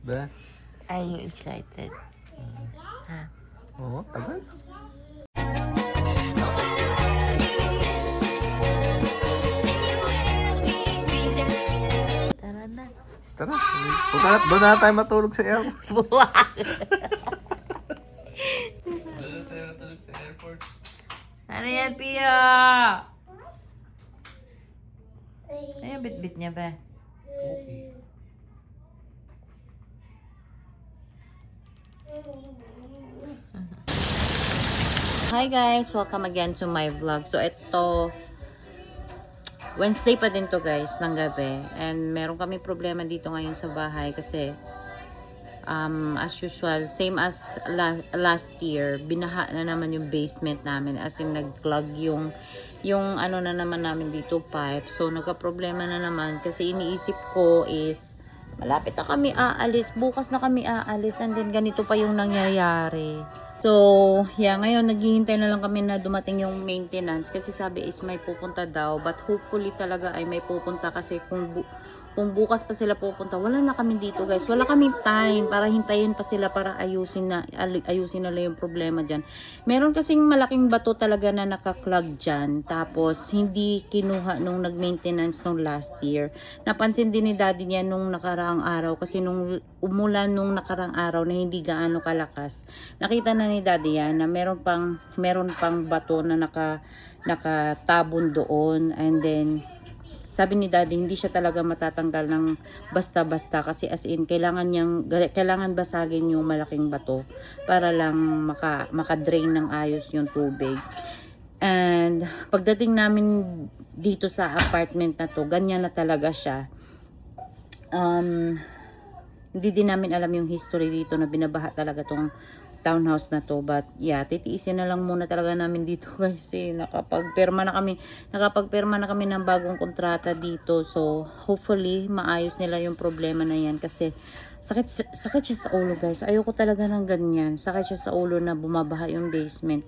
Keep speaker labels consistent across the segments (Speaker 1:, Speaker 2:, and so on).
Speaker 1: Ba?
Speaker 2: Are you excited? Ha?
Speaker 1: Oo, tagal.
Speaker 2: Tara na.
Speaker 1: Tara, punta na, doon na tayo matulog sa airport.
Speaker 2: Buwak!
Speaker 1: Doon na tayo matulog sa airport.
Speaker 2: Ano yan, Pia? Ano yung bit-bit niya ba?
Speaker 1: Okay.
Speaker 2: Hi guys! Welcome again to my vlog. So ito, Wednesday pa din to guys, ng gabi. And meron kami problema dito ngayon sa bahay kasi as usual, same as last year, binaha na naman yung basement namin. As in, nag-clog yung ano na naman namin dito, pipe. So nagka-problema na naman kasi iniisip ko is malapit na kami aalis, bukas na kami aalis, and then ganito pa yung nangyayari. So, yeah, ngayon naghihintay na lang kami na dumating yung maintenance kasi sabi is may pupunta daw, but hopefully talaga ay may pupunta kasi kung bukas pa sila pupunta, wala na kami dito guys. Wala kaming time para hintayin pa sila para ayusin nila yung problema dyan. Meron kasing malaking bato talaga na nakaklag dyan. Tapos, hindi kinuha nung nag-maintenance nung last year. Napansin din ni daddy niya nung nakaraang araw kasi nung umulan nung nakaraang araw na hindi gaano kalakas. Nakita na ni daddy yan na meron pang bato na nakatabon doon, and then sabi ni daddy, hindi siya talaga matatanggal ng basta-basta kasi as in, kailangan basagin yung malaking bato para lang maka-drain ng ayos yung tubig. And pagdating namin dito sa apartment na to, ganyan na talaga siya. Hindi din namin alam yung history dito na binabaha talaga tong townhouse na to, but yeah, titiisin na lang muna talaga namin dito kasi nakapagpirma na kami ng bagong kontrata dito. So hopefully maayos nila yung problema na yan kasi sakit siya sa ulo guys. Ayoko talaga ng ganyan, sakit siya sa ulo na bumabaha yung basement.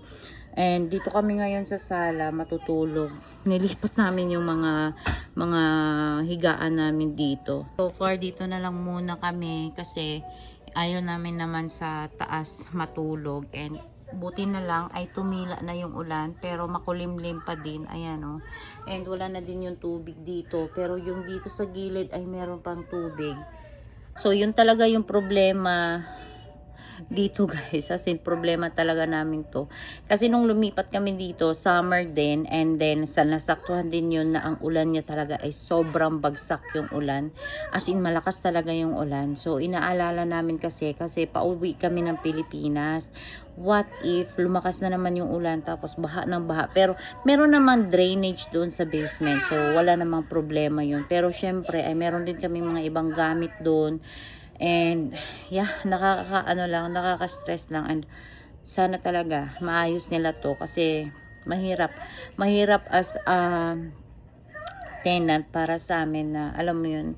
Speaker 2: And dito kami ngayon sa sala matutulog. Nilipat namin yung mga higaan namin dito. So far dito na lang muna kami kasi ayaw namin naman sa taas matulog, and buti na lang ay tumila na yung ulan pero makulimlim pa din, ayan oh. And wala na din yung tubig dito, pero yung dito sa gilid ay meron pang tubig. So yun talaga yung problema dito guys, as in problema talaga namin to kasi nung lumipat kami dito summer din, and then nasaktuhan din yun na ang ulan niya talaga ay sobrang bagsak yung ulan, as in malakas talaga yung ulan. So inaalala namin kasi pauwi kami ng Pilipinas, what if lumakas na naman yung ulan tapos baha ng baha, pero meron naman drainage doon sa basement, so wala namang problema yun. Pero syempre ay meron din kami mga ibang gamit doon. And yeah, nakaka-stress lang, and sana talaga maayos nila to kasi mahirap as tenant para sa amin na alam mo yun,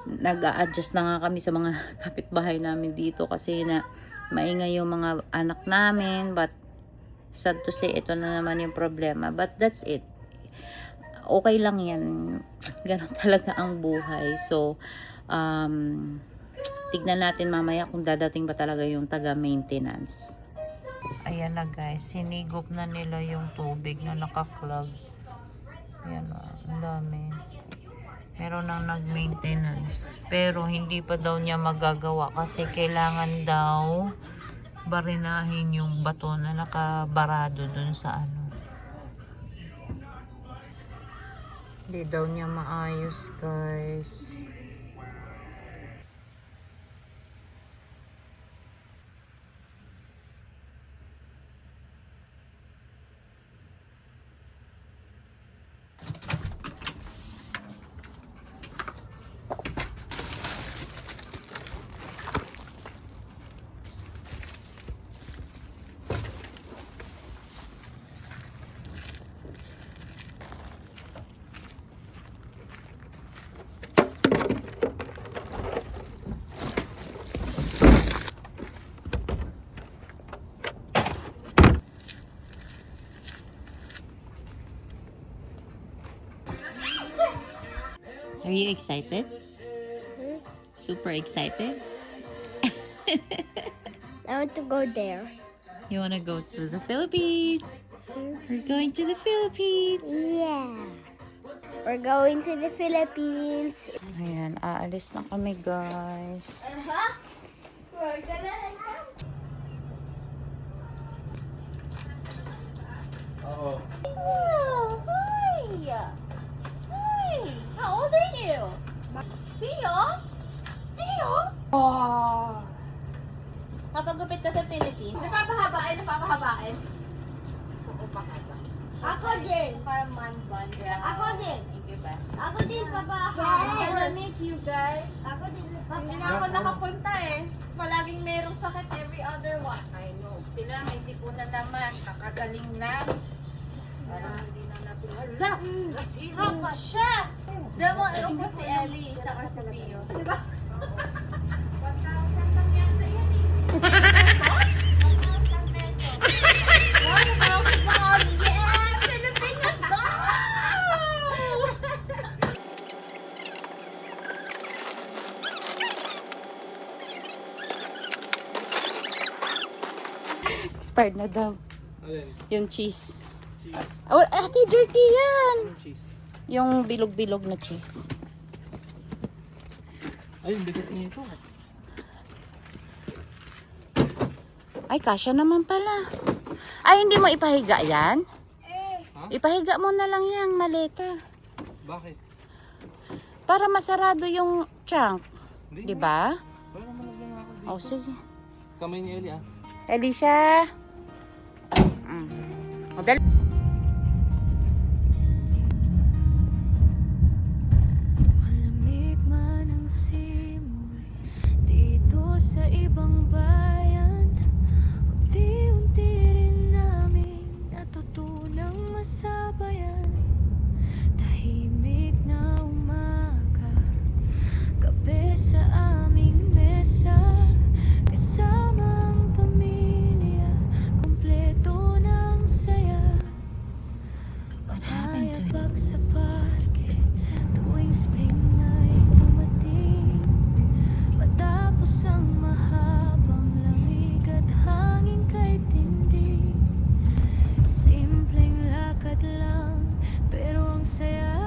Speaker 2: nag-a-adjust na nga kami sa mga kapitbahay namin dito kasi na maingay yung mga anak namin, but sad to say ito na naman yung problema, but that's it, okay lang yan, ganun talaga ang buhay. So tignan natin mamaya kung dadating ba talaga yung taga-maintenance. Ayan na guys, sinigop na nila yung tubig na naka-clog. Ayan o, ang dami. Meron nang nag-maintenance. Pero hindi pa daw niya magagawa kasi kailangan daw barinahin yung bato na nakabarado dun sa ano. Hindi daw niya maayos guys. Are you excited? Super excited?
Speaker 3: I want to go there.
Speaker 2: You want to go to the Philippines? We're going to the Philippines.
Speaker 3: Yeah. We're going to the Philippines.
Speaker 2: Ayan, aalis na kami guys.
Speaker 3: We're gonna
Speaker 1: Oo.
Speaker 4: Oh, hi! Hi! How old are you? Theo? Theo? Oh! Kapag-gupit ka sa Philippines, napapahabain. Gusto ko mahaba.
Speaker 3: Ako din.
Speaker 4: Para man bun.
Speaker 3: Ako din.
Speaker 4: Thank you, ba?
Speaker 3: Ako din, Papa.
Speaker 4: I will miss you guys.
Speaker 3: Ako din,
Speaker 4: Hindi
Speaker 3: Papa.
Speaker 4: na ako nakapunta eh. Palaging merong sakit every other one. I know. Sila may sipunan naman. Kakagaling lang. Parang hindi na natin. Hala! Nasira pa siya! Diba mo, ko si Ellie tsaka si Pio. Diba? 1,000 lang yan sa yan eh. 1,000 pesos. 1,000 pounds! Yeah! Pilipinas! Go!
Speaker 2: Expired na daw.
Speaker 1: Alin?
Speaker 2: Yung cheese.
Speaker 1: Cheese.
Speaker 2: Oh, ate, dirty yan.
Speaker 1: Cheese.
Speaker 2: Yung bilog-bilog na cheese.
Speaker 1: Ay, yung bigat niya ito.
Speaker 2: Ay, kasya naman pala. Ay, hindi mo ipahiga yan?
Speaker 1: Ha?
Speaker 2: Ipahiga mo na lang yung maleta.
Speaker 1: Bakit?
Speaker 2: Para masarado yung trunk.
Speaker 1: Hindi.
Speaker 2: Di ba?
Speaker 1: Wala naman lang ako dito.
Speaker 2: Oh, sige.
Speaker 1: Kamay ni Ellie ah.
Speaker 2: Alicia. O, dali.
Speaker 5: Malamig man ang simoy dito sa ibang bayan. Unti-unti rin namin natutunang masabayan. Tahimik na umaga, gabi sa aming mesa. Kasama ang pamilya, kumpleto ng saya. Pag sa parke, tuwing spring ay dumating. Matapos ang mahabang lamig at hangin kay tindi. Simpleng lakad lang, pero ang saya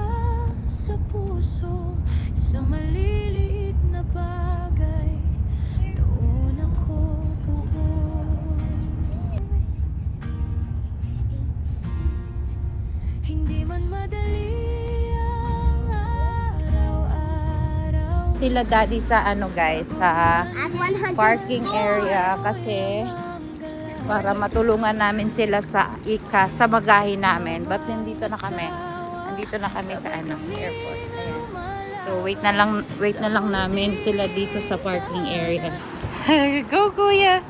Speaker 5: sa puso. Sa maliliit na bagay, doon ako buo. Hindi man madali ang araw-araw.
Speaker 2: Sila daddy sa ano guys, sa
Speaker 3: At 100.
Speaker 2: parking area kasi para matulungan namin sila sa sa bagahe namin. But nandito na kami. Nandito na kami sa ano, airport. Ayan. So wait na lang namin sila dito sa parking area. Go kuya.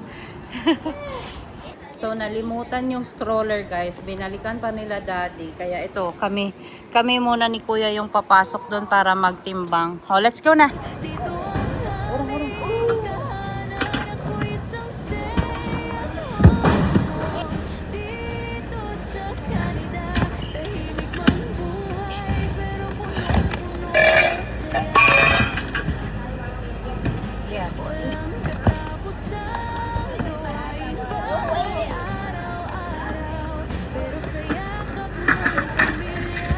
Speaker 2: So nalimutan yung stroller guys. Binalikan pa nila daddy. Kaya ito kami muna ni kuya yung papasok doon para magtimbang. Oh, let's go na.
Speaker 5: Dito ang aming tahanan, ako'y isang stay at home. Dito sa Canada, tahimik man buhay, pero punong-puno ang saya.
Speaker 2: Yeah.
Speaker 5: Walang katapusan, gawain pa'y araw-araw. Pero sa yakap ng pamilya,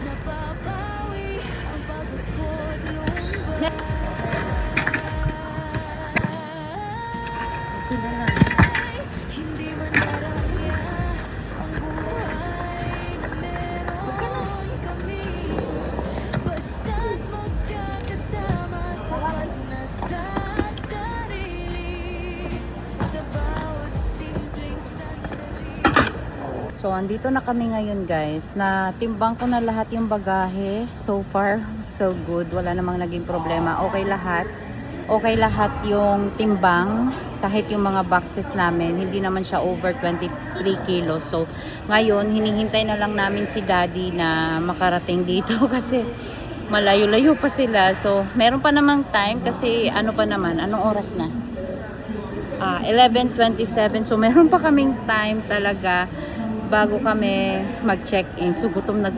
Speaker 5: napapawi ang pagod ko't lumbay. Hindi man marangya ang buhay na meron kami. Basta't magkakasama sapat na sa sarili. Sa bawat simpleng sandali.
Speaker 2: So, andito na kami ngayon guys. Natimbang ko na lahat yung bagahe. So far, so good. Wala namang naging problema. Okay lahat yung timbang. Kahit yung mga boxes namin, hindi naman siya over 23 kilos. So, ngayon, hinihintay na lang namin si daddy na makarating dito kasi malayo-layo pa sila. So, meron pa namang time kasi ano pa naman, anong oras na? 11:27. So, meron pa kaming time talaga bago kami mag-check-in. So gutom na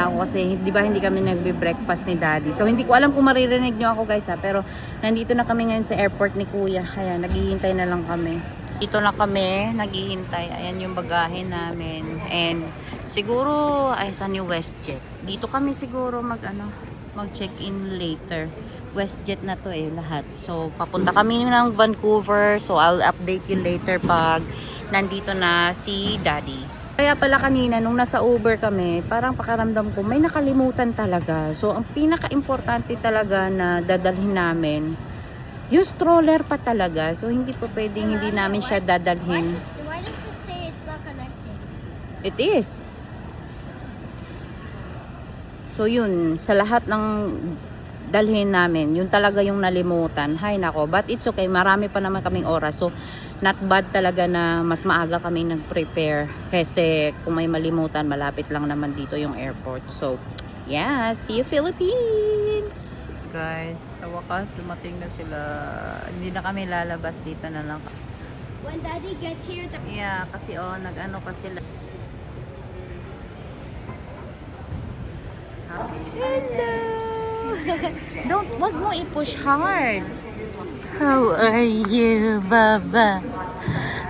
Speaker 2: ako kasi di ba hindi kami nagbe-breakfast ni Daddy. So hindi ko alam kung maririnig nyo ako guys ha, pero nandito na kami ngayon sa airport ni Kuya. Ayan, naghihintay na lang kami. Dito na kami, naghihintay. Ayan yung bagahe namin. And siguro, ay saan yung WestJet? Dito kami siguro mag-check-in later. WestJet na to lahat. So papunta kami ng Vancouver. So I'll update you later pag nandito na si Daddy. Kaya pala kanina nung nasa Uber kami, parang pakaramdam ko may nakalimutan talaga. So ang pinaka-importante talaga na dadalhin namin, yung stroller pa talaga. So hindi po pwedeng hindi namin siya dadalhin.
Speaker 3: Why does it say it's not connected?
Speaker 2: It is. So yun, sa lahat ng dalhin namin, yun talaga yung nalimutan. Hay nako, but it's okay, marami pa naman kaming oras. So not bad talaga na mas maaga kami nag-prepare. Kasi kung may malimutan, malapit lang naman dito yung airport. So yeah, see you Philippines! Guys, sa wakas dumating na sila. Hindi na kami lalabas, dito na lang.
Speaker 3: When Daddy gets here,
Speaker 2: Yeah, kasi nag-ano pa sila. Wag mo i-push hard. How are you, Baba?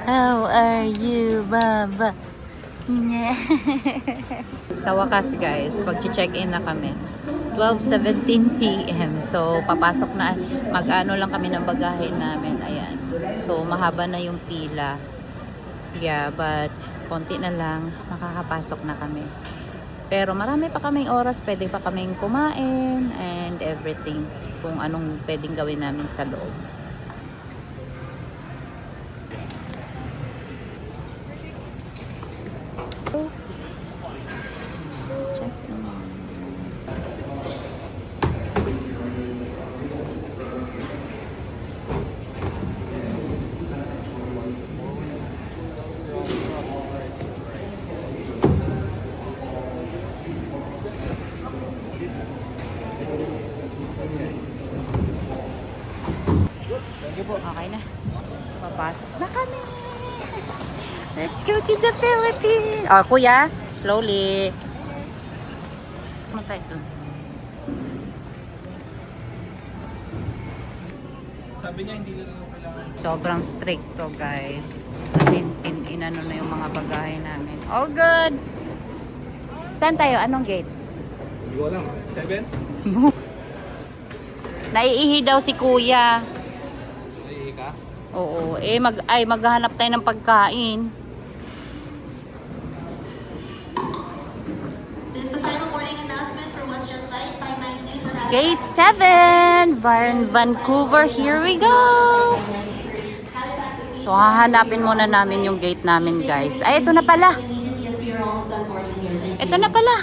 Speaker 2: How are you, Baba? Sa wakas guys, mag-check-in na kami. 12:17 PM. So, papasok na. Mag-ano lang kami ng bagahe namin. Ayan. So, mahaba na yung pila. Yeah, but konti na lang. Makakapasok na kami. Pero marami pa kaming oras, pwede pa kaming kumain and everything. Kung anong pwedeng gawin namin sa loob. Check naman. Okay na. Papasok na kami. Let's go to the Philippines. Oh, kuya, slowly. Matay ito.
Speaker 1: Sabi niya hindi na lang kailangan.
Speaker 2: Sobrang strict to, guys. Kasi inano na yung mga bagahe namin. All good. Saan tayo? Anong gate?
Speaker 1: Hindi ko alam. 7?
Speaker 2: Naiihi daw si kuya.
Speaker 1: Ay, ka?
Speaker 2: Oo. Maghahanap tayo ng pagkain.
Speaker 6: This is the final boarding announcement for Western Flight 592 for
Speaker 2: Gate 7. Vancouver. Here we go. So, hahanapin muna namin yung gate namin, guys. Ay, ito na pala.
Speaker 6: Yes, we are almost done boarding here. Thank you.
Speaker 2: Ito na pala.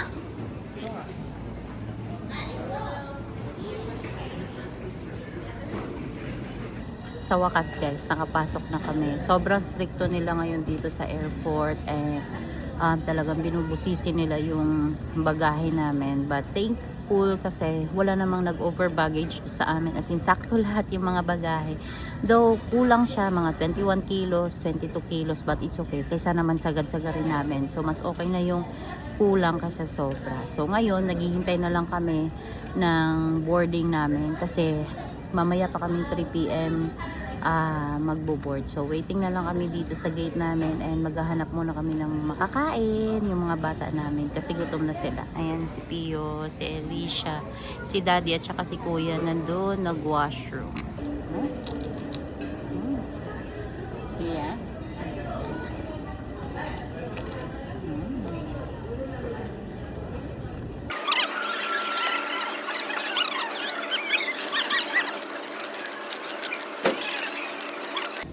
Speaker 2: Sa wakas guys, nakapasok na kami. Sobrang stricto nila ngayon dito sa airport. Talagang binubusisi nila yung bagahe namin. But thankful kasi wala namang nag-over baggage sa amin. As in, sakto lahat yung mga bagahe. Though kulang siya, mga 21 kilos, 22 kilos. But it's okay. Kaysa naman sagad-sagarin namin. So mas okay na yung kulang kasi sobra. So ngayon, naghihintay na lang kami ng boarding namin. Kasi mamaya pa kaming 3 PM magbo-board. So waiting na lang kami dito sa gate namin and maghahanap muna kami ng makakain yung mga bata namin kasi gutom na sila. Ayan si Pio, si Alicia, si Daddy at saka si Kuya nandun nag-washroom. Yeah.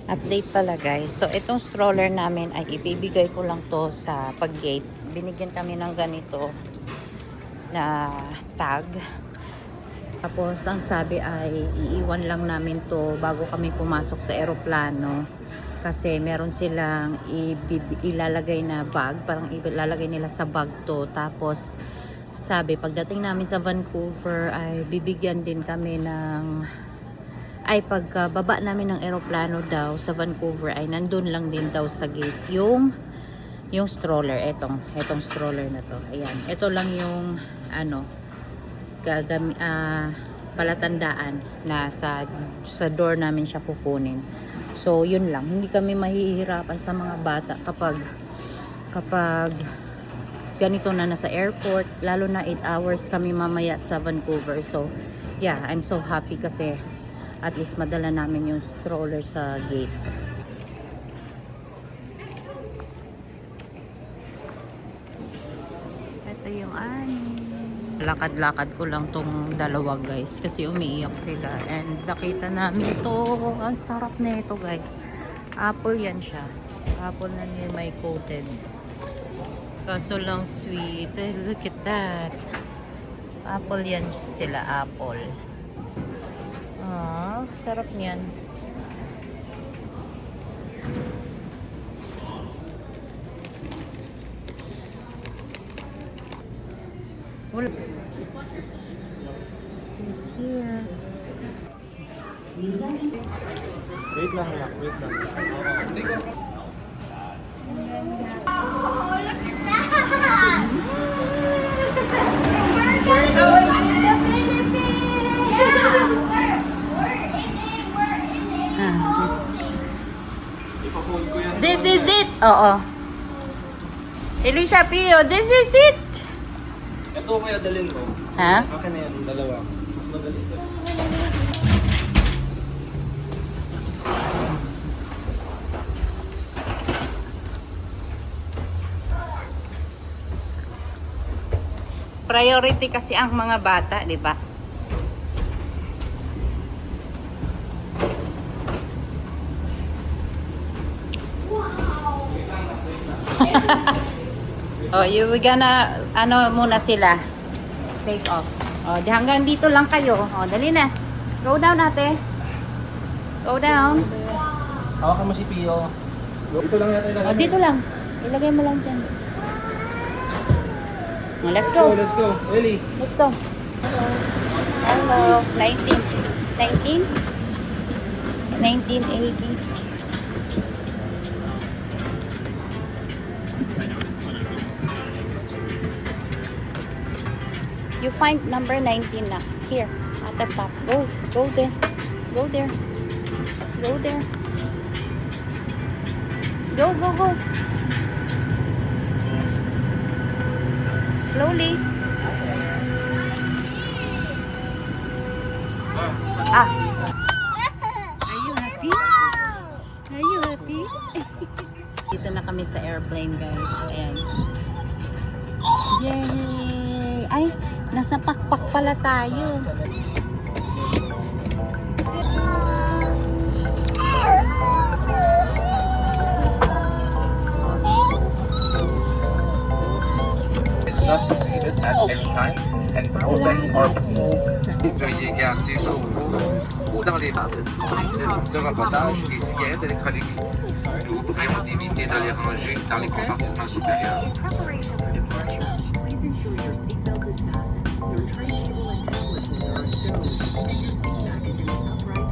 Speaker 2: Update pala guys. So itong stroller namin ay ibibigay ko lang to sa pag-gate. Binigyan kami ng ganito na tag. Tapos ang sabi ay iiwan lang namin to bago kami pumasok sa eroplano. Kasi meron silang ilalagay na bag. Parang ilalagay nila sa bag to. Tapos sabi pagdating namin sa Vancouver ay bibigyan din kami ng pagkababa namin ng eroplano daw sa Vancouver ay nandun lang din daw sa gate yung yung stroller, etong stroller na to. Ayan, ito lang yung palatandaan na sa door namin siya kukunin. So yun lang, hindi kami mahihirapan sa mga bata kapag ganito na nasa airport, lalo na 8 hours kami mamaya sa Vancouver. So yeah, I'm so happy kasi at least madala namin yung stroller sa gate. Ito yung lakad-lakad ko lang tong dalawa guys kasi umiiyak sila, and nakita namin to, ang sarap na ito guys. Apple yan siya, apple na niya may coated, kaso lang sweet. Look at that, apple yan sila, apple. Sarap niyan. Wala. He's here.
Speaker 1: Wait lang, anak. Wait lang. Ipa-phone ko yan.
Speaker 2: This is it. Oo. Elisha Pio, this is it.
Speaker 1: Ito kaya dalhin ko.
Speaker 2: Ha?
Speaker 1: Akin na yan, dalawa. Mas madali ko.
Speaker 2: Priority kasi ang mga bata, di ba? Oh, you gonna muna sila. Take off. Oh, hanggang dito lang kayo. Oh, dali na. Go down, ate. Go down.
Speaker 1: Hawakan mo si Pio. Dito lang yata ilagay.
Speaker 2: Oh, dito lang. Ilagay mo lang dyan. Oh, let's
Speaker 1: Go,
Speaker 2: go.
Speaker 1: let's go. Ellie.
Speaker 2: Let's go. Hello. 1980. You find number 19 na. Here, at the top. Go there. Go there. Go there. Go. Slowly. Ah. Are you happy? Are you happy? Dito na kami sa airplane, guys. Ayan. Yay! Ay, nasa pakpak pala tayo.
Speaker 7: not needed at any time, and power bank are full. Veuillez garder sur vous ou dans les mains le remportage des sièges électroniques. Nous vous prions d'éviter de les ranger dans les compartiments supérieurs.
Speaker 8: In preparation for departure, please ensure your seatbelt is fastened, your tray table and tablet holder are stowed, and your seat back is in the upright.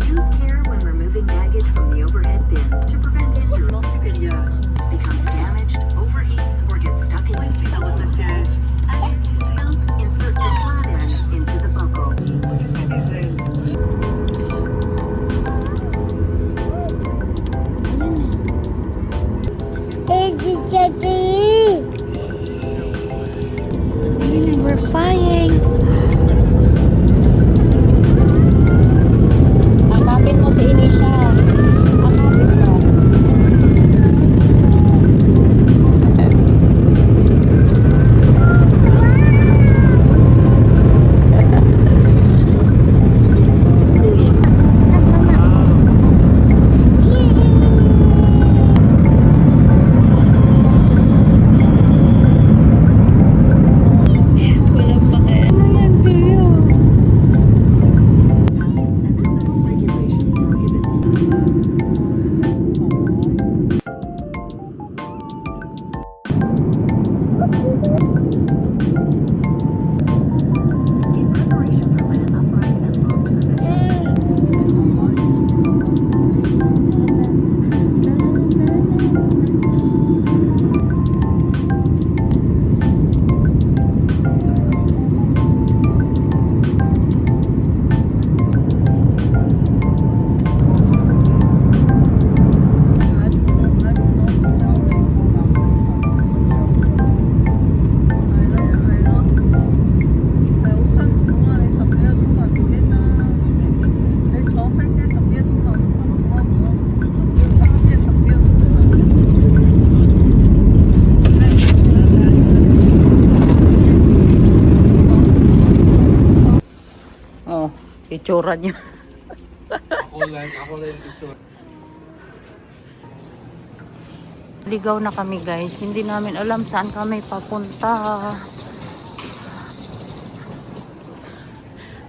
Speaker 8: Use care when removing baggage from the overhead bin to prevent injury. Supérieur becomes damaged, overheats, or gets stuck in the seatbelt with the siège. As you seatbelt, insert the flat end into the buckle.
Speaker 2: itsura niyo.
Speaker 1: Ako lang yung picture.
Speaker 2: Ligaw na kami guys. Hindi namin alam saan kami papunta.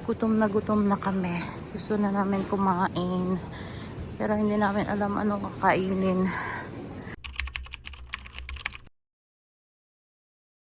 Speaker 2: Gutom na kami. Gusto na namin kumain. Pero hindi namin alam anong kakainin.